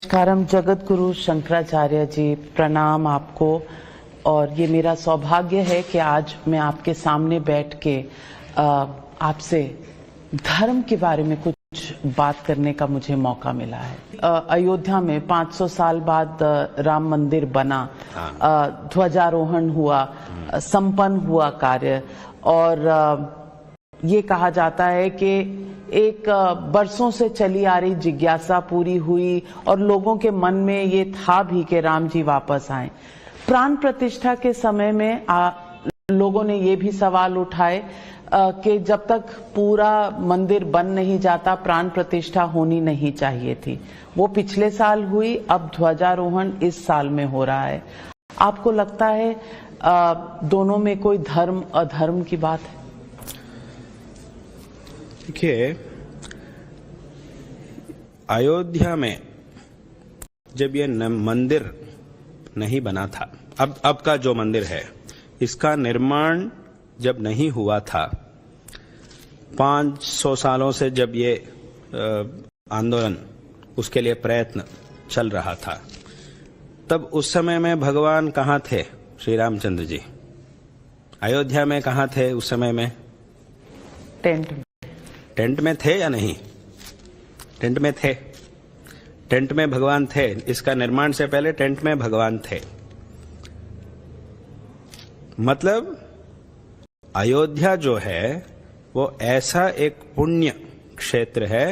नमस्कारम जगत गुरु शंकराचार्य जी, प्रणाम आपको। और ये मेरा सौभाग्य है कि आज मैं आपके सामने बैठ के आपसे धर्म के बारे में कुछ बात करने का मुझे मौका मिला है। अयोध्या में 500 साल बाद राम मंदिर बना, ध्वजारोहण हुआ, संपन्न हुआ कार्य, और ये कहा जाता है कि एक बरसों से चली आ रही जिज्ञासा पूरी हुई और लोगों के मन में ये था भी कि राम जी वापस आए। प्राण प्रतिष्ठा के समय में लोगों ने ये भी सवाल उठाए कि जब तक पूरा मंदिर बन नहीं जाता प्राण प्रतिष्ठा होनी नहीं चाहिए थी। वो पिछले साल हुई, अब ध्वजारोहण इस साल में हो रहा है। आपको लगता है दोनों में कोई धर्म अधर्म की बात है? देखिए, अयोध्या में जब ये मंदिर नहीं बना था, अब का जो मंदिर है इसका निर्माण जब नहीं हुआ था, 500 सालों से जब ये आंदोलन, उसके लिए प्रयत्न चल रहा था, तब उस समय में भगवान कहाँ थे? श्री रामचंद्र जी अयोध्या में कहाँ थे उस समय में? टेंट में थे या नहीं? टेंट में थे। टेंट में भगवान थे। इसका निर्माण से पहले टेंट में भगवान थे। मतलब अयोध्या जो है वो ऐसा एक पुण्य क्षेत्र है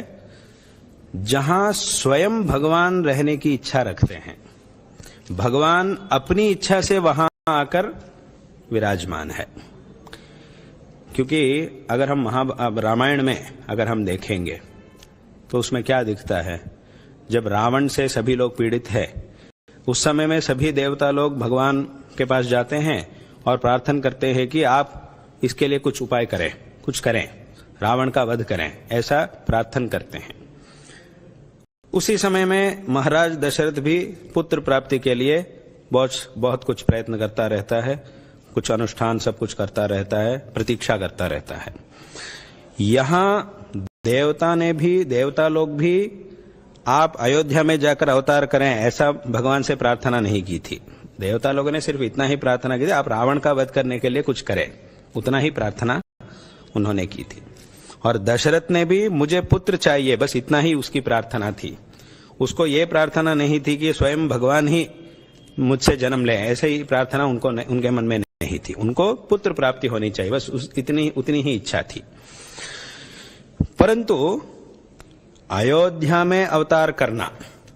जहां स्वयं भगवान रहने की इच्छा रखते हैं। भगवान अपनी इच्छा से वहां आकर विराजमान है। क्योंकि अगर हम रामायण में अगर हम देखेंगे तो उसमें क्या दिखता है? जब रावण से सभी लोग पीड़ित है, उस समय में सभी देवता लोग भगवान के पास जाते हैं और प्रार्थना करते हैं कि आप इसके लिए कुछ उपाय करें, कुछ करें, रावण का वध करें, ऐसा प्रार्थना करते हैं। उसी समय में महाराज दशरथ भी पुत्र प्राप्ति के लिए बहुत कुछ प्रयत्न करता रहता है, कुछ अनुष्ठान सब कुछ करता रहता है, प्रतीक्षा करता रहता है। यहां देवता लोग भी आप अयोध्या में जाकर अवतार करें ऐसा भगवान से प्रार्थना नहीं की थी। देवता लोगों ने सिर्फ इतना ही प्रार्थना की थी, आप रावण का वध करने के लिए कुछ करें, उतना ही प्रार्थना उन्होंने की थी। और दशरथ ने भी मुझे पुत्र चाहिए, बस इतना ही उसकी प्रार्थना थी। उसको ये प्रार्थना नहीं थी कि स्वयं भगवान ही मुझसे जन्म ले, ऐसे ही प्रार्थना उनके मन में नहीं थी। उनको पुत्र प्राप्ति होनी चाहिए, बस उतनी ही इच्छा थी। परंतु अयोध्या में अवतार करना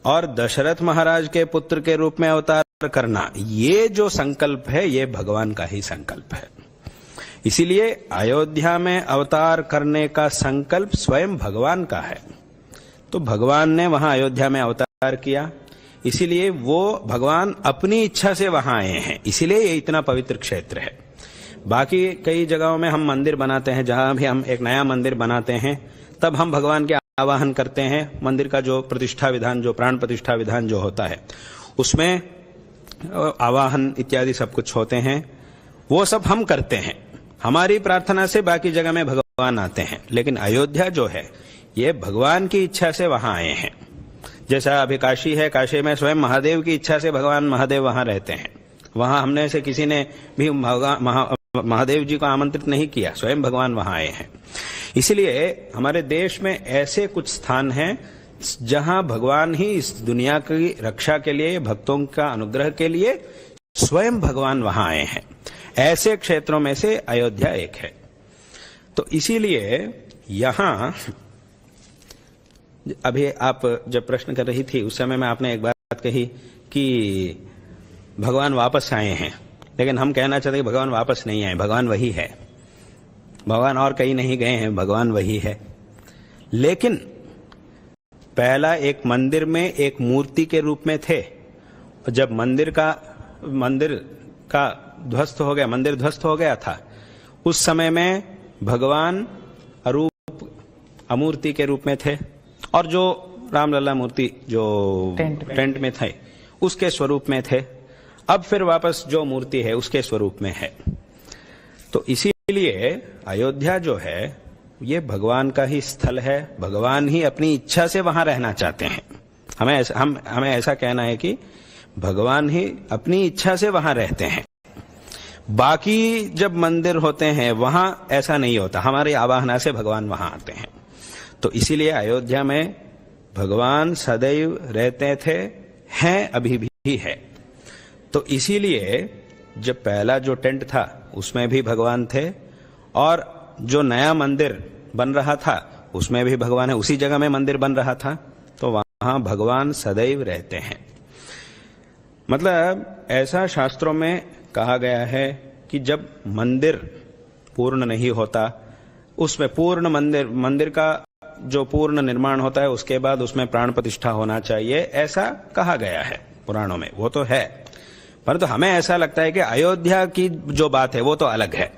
और दशरथ महाराज के पुत्र के रूप में अवतार करना, ये जो संकल्प है ये भगवान का ही संकल्प है। इसीलिए अयोध्या में अवतार करने का संकल्प स्वयं भगवान का है। तो भगवान ने वहां अयोध्या में अवतार किया, इसीलिए वो भगवान अपनी इच्छा से वहां आए हैं। इसीलिए ये इतना पवित्र क्षेत्र है। बाकी कई जगहों में हम मंदिर बनाते हैं, जहां भी हम एक नया मंदिर बनाते हैं तब हम भगवान के आवाहन करते हैं। मंदिर का जो प्रतिष्ठा विधान, जो प्राण प्रतिष्ठा विधान जो होता है, उसमें आवाहन इत्यादि सब कुछ होते हैं, वो सब हम करते हैं। हमारी प्रार्थना से बाकी जगह में भगवान आते हैं। लेकिन अयोध्या जो है ये भगवान की इच्छा से वहां आए हैं। जैसा अभी काशी है, काशी में स्वयं महादेव की इच्छा से भगवान महादेव वहां रहते हैं। वहां हमने से किसी ने भी महादेव जी को आमंत्रित नहीं किया, स्वयं भगवान वहां आए हैं। इसलिए हमारे देश में ऐसे कुछ स्थान हैं जहां भगवान ही इस दुनिया की रक्षा के लिए, भक्तों का अनुग्रह के लिए स्वयं भगवान वहां आए हैं। ऐसे क्षेत्रों में से अयोध्या एक है। तो इसीलिए यहां अभी आप जब प्रश्न कर रही थी उस समय में आपने एक बात कही कि भगवान वापस आए हैं, लेकिन हम कहना चाहते हैं कि भगवान वापस नहीं आए, भगवान वही है। भगवान और कहीं नहीं गए हैं, भगवान वही है। लेकिन पहला एक मंदिर में एक मूर्ति के रूप में थे। जब मंदिर का ध्वस्त हो गया, मंदिर ध्वस्त हो गया था, उस समय में भगवान अरूप अमूर्ति के रूप में थे और जो रामलला मूर्ति जो टेंट में थे उसके स्वरूप में थे। अब फिर वापस जो मूर्ति है उसके स्वरूप में है। तो इसीलिए अयोध्या जो है ये भगवान का ही स्थल है। भगवान ही अपनी इच्छा से वहां रहना चाहते हैं। हमें ऐसा कहना है कि भगवान ही अपनी इच्छा से वहां रहते हैं। बाकी जब मंदिर होते हैं वहां ऐसा नहीं होता, हमारी आवाहना से भगवान वहां आते हैं। तो इसीलिए अयोध्या में भगवान सदैव रहते थे, हैं, अभी भी है। तो इसीलिए जब पहला जो टेंट था उसमें भी भगवान थे, और जो नया मंदिर बन रहा था उसमें भी भगवान है, उसी जगह में मंदिर बन रहा था, तो वहां भगवान सदैव रहते हैं। मतलब ऐसा शास्त्रों में कहा गया है कि जब मंदिर पूर्ण नहीं होता, उसमें पूर्ण मंदिर का जो पूर्ण निर्माण होता है उसके बाद उसमें प्राण प्रतिष्ठा होना चाहिए, ऐसा कहा गया है पुराणों में, वो तो है। परंतु हमें ऐसा लगता है कि अयोध्या की जो बात है वो तो अलग है,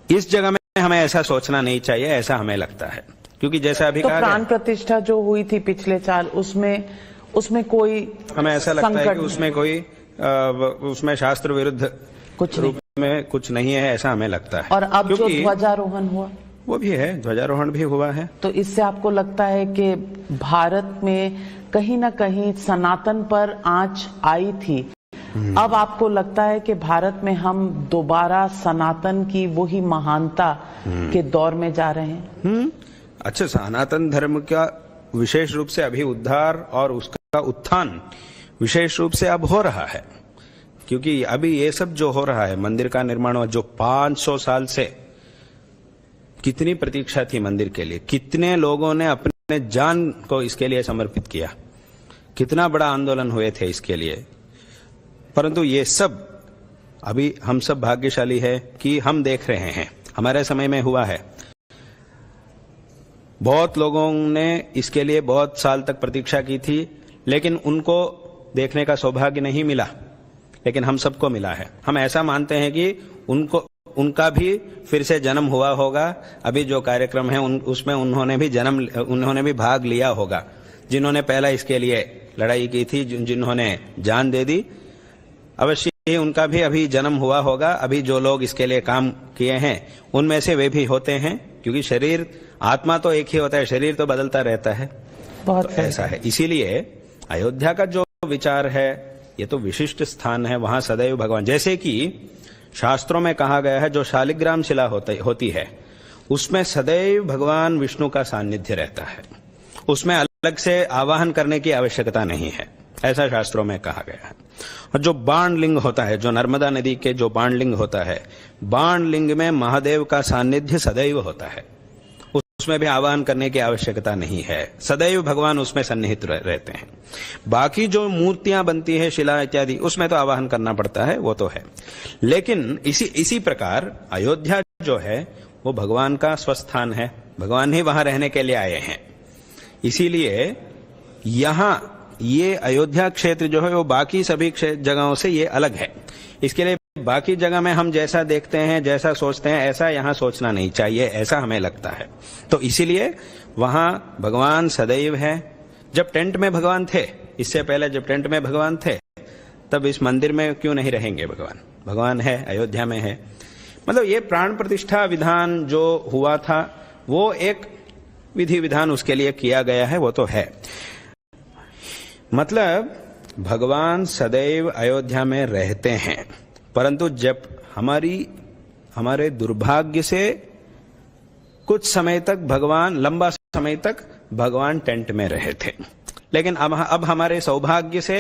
इस जगह में हमें ऐसा सोचना नहीं चाहिए, ऐसा हमें लगता है। क्योंकि जैसा अभी तो कहा प्राण प्रतिष्ठा जो हुई थी पिछले साल, उसमें कोई, हमें ऐसा लगता है कि उसमें कोई उसमें शास्त्र विरुद्ध कुछ रूप में कुछ नहीं है, ऐसा हमें लगता है। और अब जो ध्वजारोहण हुआ वो भी है, ध्वजारोहण भी हुआ है। तो इससे आपको लगता है कि भारत में कहीं ना कहीं सनातन पर आंच आई थी, अब आपको लगता है कि भारत में हम दोबारा सनातन की वही महानता के दौर में जा रहे हैं? अच्छा, सनातन धर्म का विशेष रूप से अभी उद्धार और उसका उत्थान विशेष रूप से अब हो रहा है। क्योंकि अभी ये सब जो हो रहा है, मंदिर का निर्माण हुआ, जो 500 साल से कितनी प्रतीक्षा थी मंदिर के लिए, कितने लोगों ने अपने जान को इसके लिए समर्पित किया, कितना बड़ा आंदोलन हुए थे इसके लिए। परंतु ये सब अभी हम सब भाग्यशाली है कि हम देख रहे हैं, हमारे समय में हुआ है। बहुत लोगों ने इसके लिए बहुत साल तक प्रतीक्षा की थी, लेकिन उनको देखने का सौभाग्य नहीं मिला, लेकिन हम सबको मिला है। हम ऐसा मानते हैं कि उनका भी फिर से जन्म हुआ होगा। अभी जो कार्यक्रम है उसमें उन्होंने भी भाग लिया होगा, जिन्होंने पहला इसके लिए लड़ाई की थी, जिन्होंने जान दे दी, अवश्य ही उनका भी अभी जन्म हुआ होगा। अभी जो लोग इसके लिए काम किए हैं उनमें से वे भी होते हैं, क्योंकि शरीर, आत्मा तो एक ही होता है, शरीर तो बदलता रहता है। बहुत तो ऐसा है। इसीलिए अयोध्या का जो विचार है ये तो विशिष्ट स्थान है, वहां सदैव भगवान, जैसे कि शास्त्रों में कहा गया है, जो शालिग्राम शिला होती है उसमें सदैव भगवान विष्णु का सानिध्य रहता है, उसमें अलग से आवाहन करने की आवश्यकता नहीं है, ऐसा शास्त्रों में कहा गया है। और जो बाण लिंग होता है, जो नर्मदा नदी के जो बाण लिंग होता है, बाण लिंग में महादेव का सानिध्य सदैव होता है, उसमें भी आवाहन करने की आवश्यकता नहीं है, सदैव भगवान उसमें सन्निहित रहते हैं। बाकी जो मूर्तियां बनती है, शिला इत्यादि, उसमें तो आवाहन करना पड़ता है, वो तो है। लेकिन इसी प्रकार अयोध्या जो है वो भगवान का स्वस्थान है, भगवान ही वहां रहने के लिए आए हैं। इसीलिए यहां ये अयोध्या क्षेत्र जो है वो बाकी सभी जगहों से ये अलग है। इसके लिए बाकी जगह में हम जैसा देखते हैं, जैसा सोचते हैं, ऐसा यहां सोचना नहीं चाहिए, ऐसा हमें लगता है। तो इसीलिए वहां भगवान सदैव है। जब टेंट में भगवान थे, इससे पहले जब टेंट में भगवान थे, तब इस मंदिर में क्यों नहीं रहेंगे भगवान? भगवान है, अयोध्या में है। मतलब ये प्राण प्रतिष्ठा विधान जो हुआ था वो एक विधि विधान उसके लिए किया गया है, वो तो है। मतलब भगवान सदैव अयोध्या में रहते हैं, परंतु जब हमारे दुर्भाग्य से कुछ समय तक लंबा समय तक भगवान टेंट में रहे थे, लेकिन अब हमारे सौभाग्य से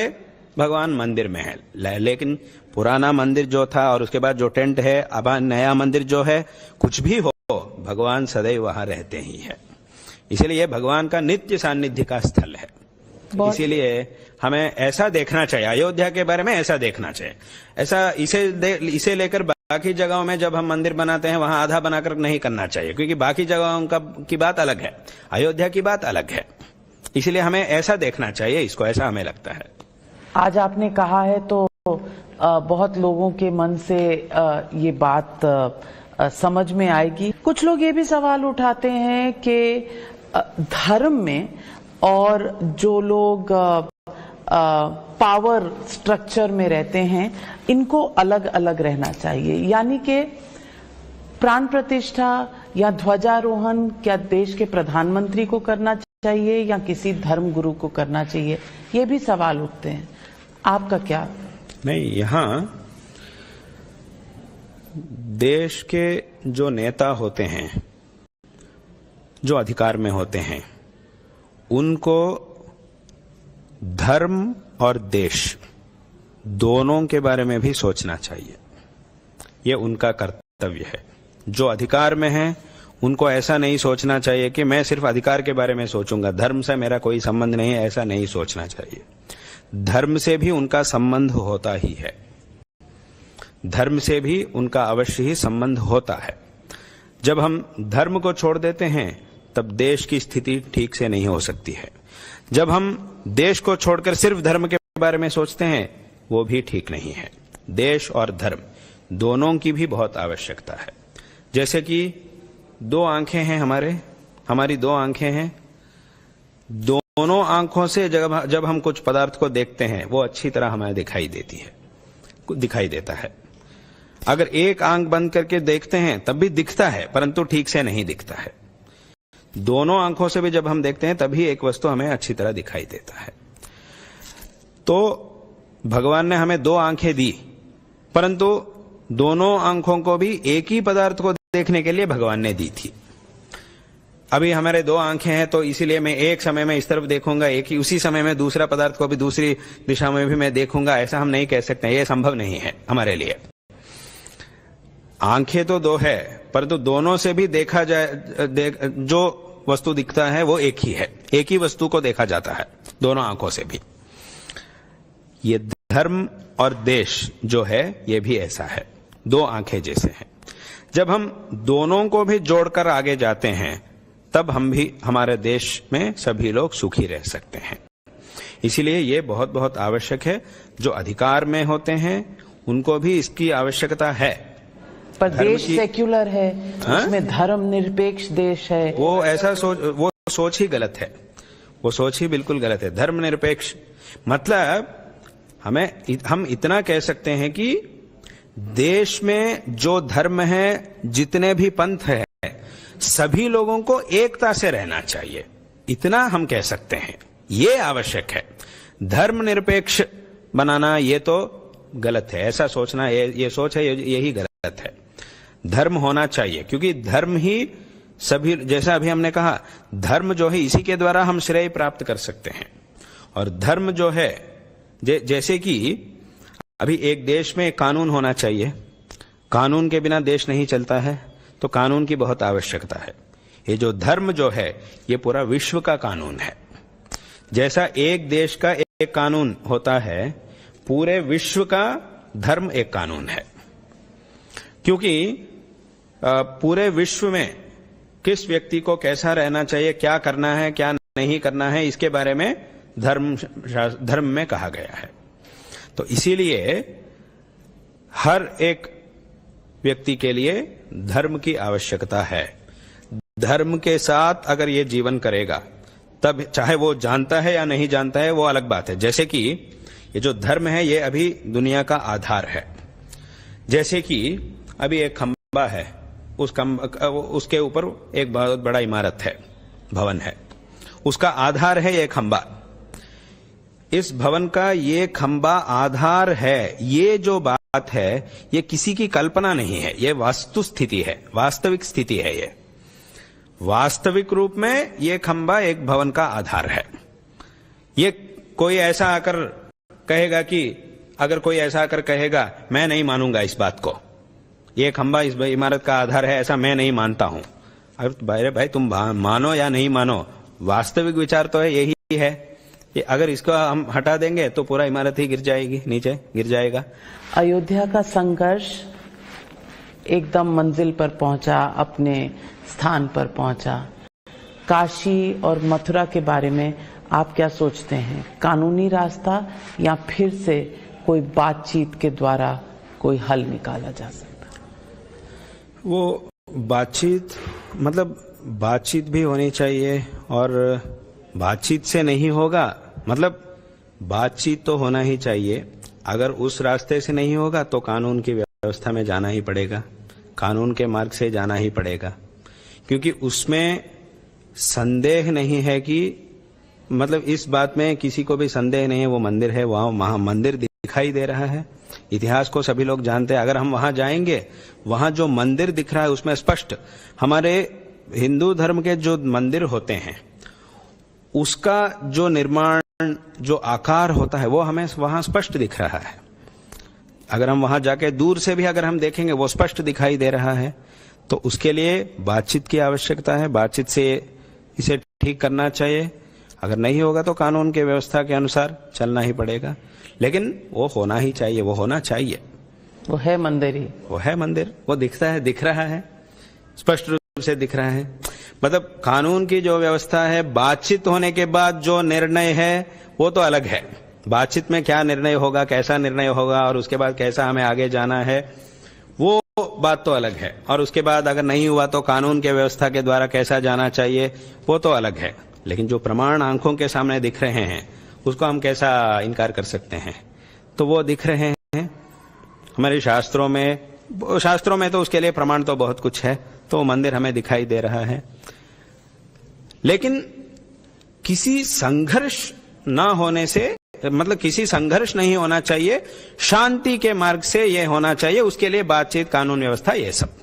भगवान मंदिर में है। लेकिन पुराना मंदिर जो था और उसके बाद जो टेंट है, अब नया मंदिर जो है, कुछ भी हो भगवान सदैव वहां रहते ही है। इसलिए भगवान का नित्य सान्निध्य का स्थल है। इसीलिए हमें ऐसा देखना चाहिए, अयोध्या के बारे में ऐसा देखना चाहिए। ऐसा इसे लेकर बाकी जगहों में जब हम मंदिर बनाते हैं वहां आधा बनाकर नहीं करना चाहिए, क्योंकि बाकी जगहों की बात अलग है, अयोध्या की बात अलग है। इसलिए हमें ऐसा देखना चाहिए इसको, ऐसा हमें लगता है। आज आपने कहा है तो बहुत लोगों के मन से ये बात समझ में आएगी। कुछ लोग ये भी सवाल उठाते हैं कि धर्म में और जो लोग पावर स्ट्रक्चर में रहते हैं, इनको अलग अलग रहना चाहिए। यानी कि प्राण प्रतिष्ठा या ध्वजारोहण क्या देश के प्रधानमंत्री को करना चाहिए? चाहिए या किसी धर्म गुरु को करना चाहिए, ये भी सवाल उठते हैं। आपका क्या? नहीं, यहां देश के जो नेता होते हैं, जो अधिकार में होते हैं, उनको धर्म और देश दोनों के बारे में भी सोचना चाहिए। ये उनका कर्तव्य है। जो अधिकार में है उनको ऐसा नहीं सोचना चाहिए कि मैं सिर्फ अधिकार के बारे में सोचूंगा, धर्म से मेरा कोई संबंध नहीं है, ऐसा नहीं सोचना चाहिए। धर्म से भी उनका संबंध होता ही है, धर्म से भी उनका अवश्य ही संबंध होता है। जब हम धर्म को छोड़ देते हैं तब देश की स्थिति ठीक से नहीं हो सकती है। जब हम देश को छोड़कर सिर्फ धर्म के बारे में सोचते हैं, वो भी ठीक नहीं है। देश और धर्म दोनों की भी बहुत आवश्यकता है। जैसे कि दो आंखें हैं हमारी दो आंखें हैं, दोनों आंखों से जब हम कुछ पदार्थ को देखते हैं वो अच्छी तरह हमें दिखाई देता है। अगर एक आंख बंद करके देखते हैं तब भी दिखता है, परंतु ठीक से नहीं दिखता है। दोनों आंखों से भी जब हम देखते हैं तभी एक वस्तु हमें अच्छी तरह दिखाई देता है। तो भगवान ने हमें दो आंखें दी, परंतु दोनों आंखों को भी एक ही पदार्थ को देखने के लिए भगवान ने दी थी। अभी हमारे दो आंखें हैं तो इसीलिए मैं एक समय में इस तरफ देखूंगा, एक ही उसी समय में दूसरा पदार्थ को भी दूसरी दिशा में भी मैं देखूंगा, ऐसा हम नहीं कह सकते। यह संभव नहीं है हमारे लिए। आंखें तो दो है, परंतु दोनों से भी देखा जाए, जो वस्तु दिखता है वो एक ही है, एक ही वस्तु को देखा जाता है दोनों आंखों से भी। ये धर्म और देश जो है ये भी ऐसा है, दो आंखें जैसे हैं। जब हम दोनों को भी जोड़कर आगे जाते हैं तब हम भी हमारे देश में सभी लोग सुखी रह सकते हैं। इसीलिए ये बहुत बहुत आवश्यक है। जो अधिकार में होते हैं उनको भी इसकी आवश्यकता है। पर देश सेक्युलर है, उसमें धर्म निरपेक्ष देश है। वो सोच ही गलत है, वो सोच ही बिल्कुल गलत है। धर्म निरपेक्ष मतलब हम इतना कह सकते हैं कि देश में जो धर्म है, जितने भी पंथ है, सभी लोगों को एकता से रहना चाहिए, इतना हम कह सकते हैं। ये आवश्यक है। धर्म निरपेक्ष बनाना ये तो गलत है, ऐसा सोचना ये सोच है, यही गलत है। धर्म होना चाहिए, क्योंकि धर्म ही सभी, जैसा अभी हमने कहा, धर्म जो है इसी के द्वारा हम श्रेय प्राप्त कर सकते हैं। और धर्म जो है, जैसे कि अभी एक देश में कानून होना चाहिए, कानून के बिना देश नहीं चलता है, तो कानून की बहुत आवश्यकता है। ये जो धर्म जो है ये पूरा विश्व का कानून है। जैसा एक देश का एक कानून होता है, पूरे विश्व का धर्म एक कानून है। क्योंकि पूरे विश्व में किस व्यक्ति को कैसा रहना चाहिए, क्या करना है क्या नहीं करना है, इसके बारे में धर्म में कहा गया है। तो इसीलिए हर एक व्यक्ति के लिए धर्म की आवश्यकता है। धर्म के साथ अगर ये जीवन करेगा तब, चाहे वो जानता है या नहीं जानता है वो अलग बात है। जैसे कि ये जो धर्म है ये अभी दुनिया का आधार है। जैसे कि अभी एक खंबा है, उसके ऊपर एक बहुत बड़ा इमारत है, भवन है, उसका आधार है ये खंबा। इस भवन का ये खंबा आधार है। ये जो बात है ये किसी की कल्पना नहीं है, ये वास्तु स्थिति है, वास्तविक स्थिति है। ये वास्तविक रूप में ये खंबा एक भवन का आधार है। ये कोई ऐसा आकर कहेगा कि, अगर कोई ऐसा आकर कहेगा मैं नहीं मानूंगा इस बात को, ये खंबा इस इमारत का आधार है, ऐसा मैं नहीं मानता हूं। अरे भाई तुम मानो या नहीं मानो, वास्तविक विचार तो है यही है कि अगर इसको हम हटा देंगे तो पूरा इमारत ही गिर जाएगी, नीचे गिर जाएगा। अयोध्या का संघर्ष एकदम मंजिल पर पहुंचा, अपने स्थान पर पहुंचा। काशी और मथुरा के बारे में आप क्या सोचते हैं? कानूनी रास्ता या फिर से कोई बातचीत के द्वारा कोई हल निकाला जा सकता? वो बातचीत, मतलब बातचीत भी होनी चाहिए, और बातचीत से नहीं होगा, मतलब बातचीत तो होना ही चाहिए। अगर उस रास्ते से नहीं होगा तो कानून की व्यवस्था में जाना ही पड़ेगा, कानून के मार्ग से जाना ही पड़ेगा, क्योंकि उसमें संदेह नहीं है कि मतलब इस बात में किसी को भी संदेह नहीं है, वो मंदिर है, वहां मंदिर दिखाई दे रहा है। इतिहास को सभी लोग जानते हैं। अगर हम वहां जाएंगे, वहां जो मंदिर दिख रहा है उसमें स्पष्ट हमारे हिंदू धर्म के जो मंदिर होते हैं उसका जो निर्माण, जो आकार होता है वो हमें वहां स्पष्ट दिख रहा है। अगर हम वहां जाके दूर से भी अगर हम देखेंगे वो स्पष्ट दिखाई दे रहा है। तो उसके लिए बातचीत की आवश्यकता है, बातचीत से इसे ठीक करना चाहिए। अगर नहीं होगा तो कानून के व्यवस्था के अनुसार चलना ही पड़ेगा, लेकिन वो होना ही चाहिए, वो होना चाहिए। वो है मंदिर ही, वो है मंदिर, वो दिखता है, दिख रहा है, स्पष्ट रूप से दिख रहा है। मतलब कानून की जो व्यवस्था है, बातचीत होने के बाद जो निर्णय है वो तो अलग है। बातचीत में क्या निर्णय होगा, कैसा निर्णय होगा और उसके बाद कैसा हमें आगे जाना है, वो बात तो अलग है। और उसके बाद अगर नहीं हुआ तो कानून के व्यवस्था के द्वारा कैसा जाना चाहिए, वो तो अलग है। लेकिन जो प्रमाण आंखों के सामने दिख रहे हैं उसको हम कैसा इनकार कर सकते हैं। तो वो दिख रहे हैं हमारे शास्त्रों में तो उसके लिए प्रमाण तो बहुत कुछ है। तो मंदिर हमें दिखाई दे रहा है, लेकिन किसी संघर्ष ना होने से, मतलब किसी संघर्ष नहीं होना चाहिए, शांति के मार्ग से ये होना चाहिए। उसके लिए बातचीत, कानून व्यवस्था, ये सब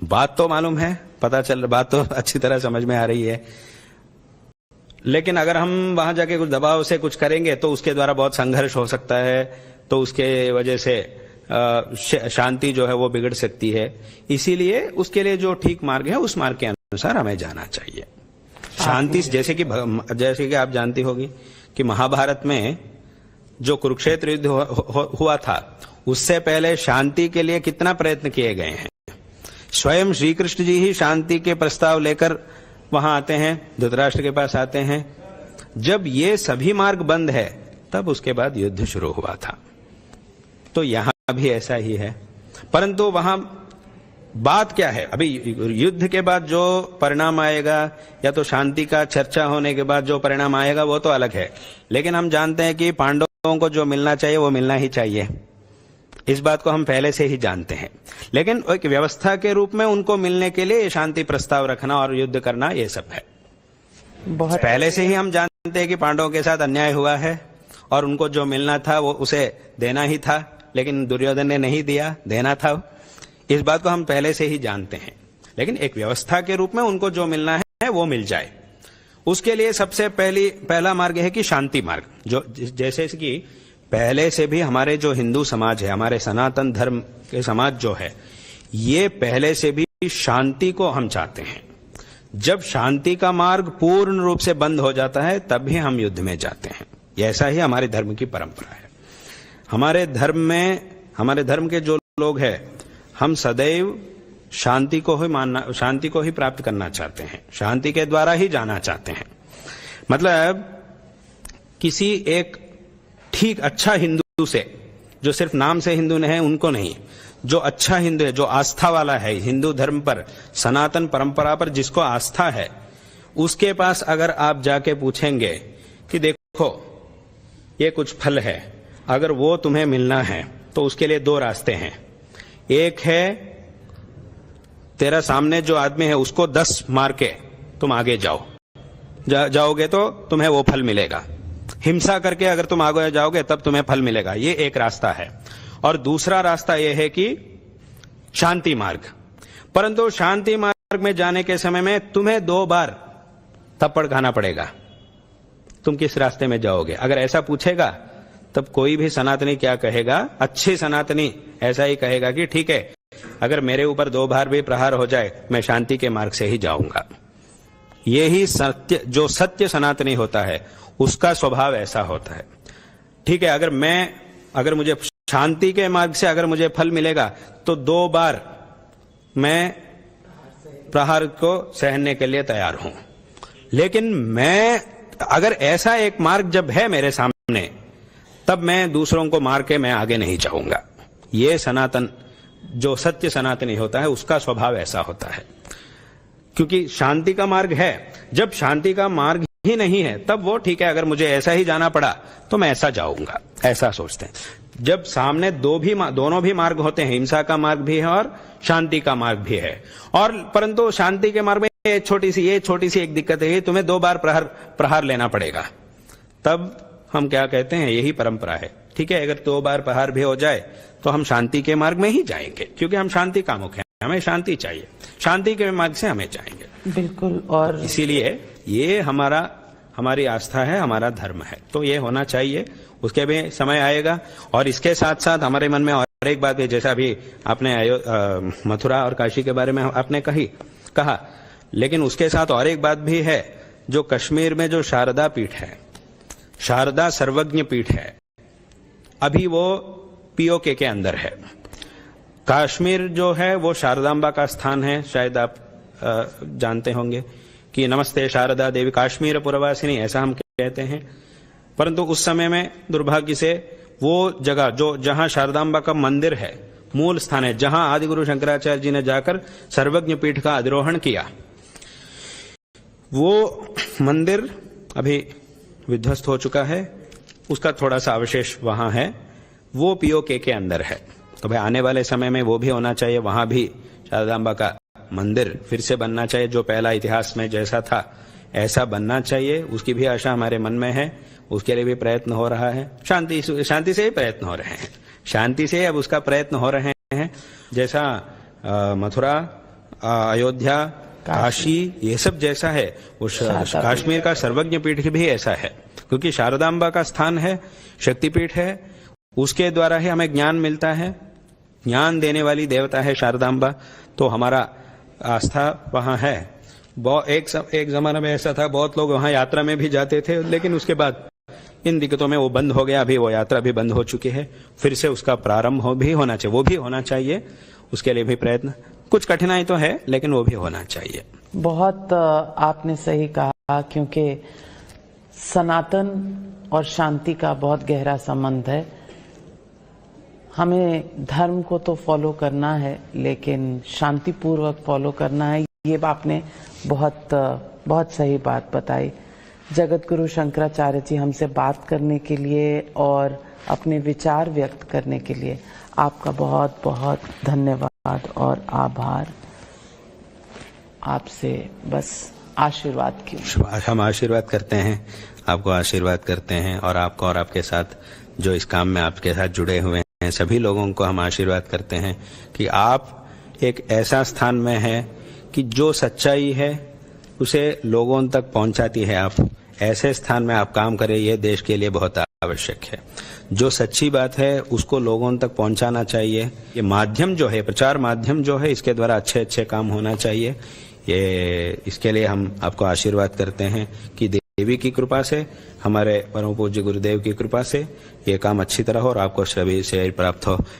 बात तो मालूम है, पता चल, बात तो अच्छी तरह समझ में आ रही है। लेकिन अगर हम वहां जाके कुछ दबाव से कुछ करेंगे तो उसके द्वारा बहुत संघर्ष हो सकता है, तो उसके वजह से शांति जो है वो बिगड़ सकती है। इसीलिए उसके लिए जो ठीक मार्ग है उस मार्ग के अनुसार हमें जाना चाहिए। शांति, जैसे कि आप जानती होगी कि महाभारत में जो कुरुक्षेत्र युद्ध हुआ था, उससे पहले शांति के लिए कितना प्रयत्न किए गए हैं। स्वयं श्री कृष्ण जी ही शांति के प्रस्ताव लेकर वहां आते हैं, धृतराष्ट्र के पास आते हैं। जब ये सभी मार्ग बंद है तब उसके बाद युद्ध शुरू हुआ था। तो यहां भी ऐसा ही है, परंतु वहां बात क्या है, अभी युद्ध के बाद जो परिणाम आएगा या तो शांति का चर्चा होने के बाद जो परिणाम आएगा वो तो अलग है। लेकिन हम जानते हैं कि पांडवों को जो मिलना चाहिए वो मिलना ही चाहिए, इस बात को हम पहले से ही जानते हैं। लेकिन एक व्यवस्था के रूप में उनको मिलने के लिए शांति प्रस्ताव रखना और युद्ध करना, ये सब है। बहुत पहले से ही हम जानते हैं कि पांडवों के साथ अन्याय हुआ है और उनको जो मिलना था वो उसे देना ही था, लेकिन दुर्योधन ने नहीं दिया, देना था। इस बात को हम पहले से ही जानते हैं। लेकिन एक व्यवस्था के रूप में उनको जो मिलना है वो मिल जाए, उसके लिए सबसे पहला मार्ग है कि शांति मार्ग। जो जैसे कि पहले से भी हमारे जो हिंदू समाज है, हमारे सनातन धर्म के समाज जो है, ये पहले से भी शांति को हम चाहते हैं। जब शांति का मार्ग पूर्ण रूप से बंद हो जाता है तब भी हम युद्ध में जाते हैं। ऐसा ही हमारे धर्म की परंपरा है। हमारे धर्म के जो लोग हैं, हम सदैव शांति को ही प्राप्त करना चाहते हैं, शांति के द्वारा ही जाना चाहते हैं। मतलब किसी एक ठीक अच्छा हिंदू से, जो सिर्फ नाम से हिंदू नहीं है उनको नहीं, जो अच्छा हिंदू है, जो आस्था वाला है, हिंदू धर्म पर, सनातन परंपरा पर जिसको आस्था है, उसके पास अगर आप जाके पूछेंगे कि देखो ये कुछ फल है, अगर वो तुम्हें मिलना है तो उसके लिए दो रास्ते हैं। एक है तेरा सामने जो आदमी है उसको 10 मार के तुम आगे जाओगे तो तुम्हें वो फल मिलेगा। हिंसा करके अगर तुम आगे जाओगे तब तुम्हें फल मिलेगा। ये एक रास्ता है। और दूसरा रास्ता यह है कि शांति मार्ग। परंतु शांति मार्ग में जाने के समय में तुम्हें 2 बार थप्पड़ खाना पड़ेगा। तुम किस रास्ते में जाओगे? अगर ऐसा पूछेगा तब कोई भी सनातनी क्या कहेगा? अच्छे सनातनी ऐसा ही कहेगा कि ठीक है, अगर मेरे ऊपर 2 बार भी प्रहार हो जाए मैं शांति के मार्ग से ही जाऊंगा। यही सत्य, जो सत्य सनातनी होता है उसका स्वभाव ऐसा होता है। ठीक है, अगर मुझे शांति के मार्ग से अगर मुझे फल मिलेगा तो 2 बार मैं प्रहार को सहने के लिए तैयार हूं। लेकिन अगर ऐसा एक मार्ग जब है मेरे सामने तब मैं दूसरों को मार के मैं आगे नहीं जाऊंगा। ये सनातन, जो सत्य सनातनी होता है उसका स्वभाव ऐसा होता है। क्योंकि शांति का मार्ग है, जब शांति का मार्ग ही नहीं है तब वो ठीक है, अगर मुझे ऐसा ही जाना पड़ा तो मैं ऐसा जाऊंगा, ऐसा सोचते हैं। जब सामने दोनों भी मार्ग होते हैं, हिंसा का मार्ग भी है और शांति का मार्ग भी है, और परंतु शांति के मार्ग में ये छोटी सी एक दिक्कत है, ये तुम्हें 2 बार प्रहार लेना पड़ेगा। तब हम क्या कहते हैं, यही परंपरा है। ठीक है, अगर 2 बार प्रहार भी हो जाए तो हम शांति के मार्ग में ही जाएंगे, क्योंकि हम शांति कामुक हैं, हमें शांति चाहिए, शांति के मार्ग से हमें जाएंगे। बिल्कुल। और इसीलिए ये हमारी आस्था है, हमारा धर्म है, तो ये होना चाहिए। उसके भी समय आएगा। और इसके साथ साथ हमारे मन में और एक बात है, जैसा भी आपने मथुरा और काशी के बारे में आपने कहा, लेकिन उसके साथ और एक बात भी है, जो कश्मीर में जो शारदा पीठ है, शारदा सर्वज्ञ पीठ है, अभी वो पीओके के अंदर है। कश्मीर जो है वो शारदांबा का स्थान है, शायद आप जानते होंगे कि नमस्ते शारदा देवी काश्मीर पुरवासिनी, ऐसा हम कहते हैं। परंतु उस समय में दुर्भाग्य से वो जगह जहां शारदांबा का मंदिर है, मूल स्थान है, जहां आदिगुरु शंकराचार्य जी ने जाकर सर्वज्ञ पीठ का अधिरोहण किया, वो मंदिर अभी विध्वस्त हो चुका है। उसका थोड़ा सा अवशेष वहां है, वो पीओके के अंदर है। तो भाई आने वाले समय में वो भी होना चाहिए, वहां भी शारदांबा का मंदिर फिर से बनना चाहिए, जो पहला इतिहास में जैसा था ऐसा बनना चाहिए। उसकी भी आशा हमारे मन में है, उसके लिए भी प्रयत्न हो रहा है। शांति से ही प्रयत्न हो रहे हैं, शांति से अब उसका प्रयत्न हो रहे हैं। जैसा मथुरा, अयोध्या, काशी, ये सब जैसा है, वो कश्मीर का सर्वज्ञ पीठ भी ऐसा है, क्योंकि शारदांबा का स्थान है, शक्तिपीठ है, उसके द्वारा ही हमें ज्ञान मिलता है, ज्ञान देने वाली देवता है शारदांबा। तो हमारा आस्था वहां है। एक जमाना में ऐसा था, बहुत लोग वहां यात्रा में भी जाते थे, लेकिन उसके बाद इन दिक्कतों में वो बंद हो गया। अभी वो यात्रा भी बंद हो चुकी है, फिर से उसका प्रारंभ भी होना चाहिए, वो भी होना चाहिए। उसके लिए भी प्रयत्न, कुछ कठिनाई तो है, लेकिन वो भी होना चाहिए। बहुत आपने सही कहा, क्योंकि सनातन और शांति का बहुत गहरा संबंध है। हमें धर्म को तो फॉलो करना है, लेकिन शांतिपूर्वक फॉलो करना है। ये आपने बहुत सही बात बताई। जगत गुरु शंकराचार्य जी हमसे बात करने के लिए और अपने विचार व्यक्त करने के लिए आपका बहुत बहुत धन्यवाद और आभार। आपसे बस आशीर्वाद की। हम आशीर्वाद करते हैं, आपको आशीर्वाद करते हैं, और आपको और आपके साथ जो इस काम में आपके साथ जुड़े हुए हैं सभी लोगों को हम आशीर्वाद करते हैं कि आप एक ऐसा स्थान में है कि जो सच्चाई है उसे लोगों तक पहुंचाती है। आप ऐसे स्थान में आप काम करें, ये देश के लिए बहुत आवश्यक है। जो सच्ची बात है उसको लोगों तक पहुंचाना चाहिए। ये माध्यम जो है, प्रचार माध्यम जो है, इसके द्वारा अच्छे अच्छे काम होना चाहिए। इसके लिए हम आपको आशीर्वाद करते हैं कि देवी की कृपा से, हमारे परम पूज्य गुरुदेव की कृपा से ये काम अच्छी तरह हो और आपको सभी से प्राप्त हो।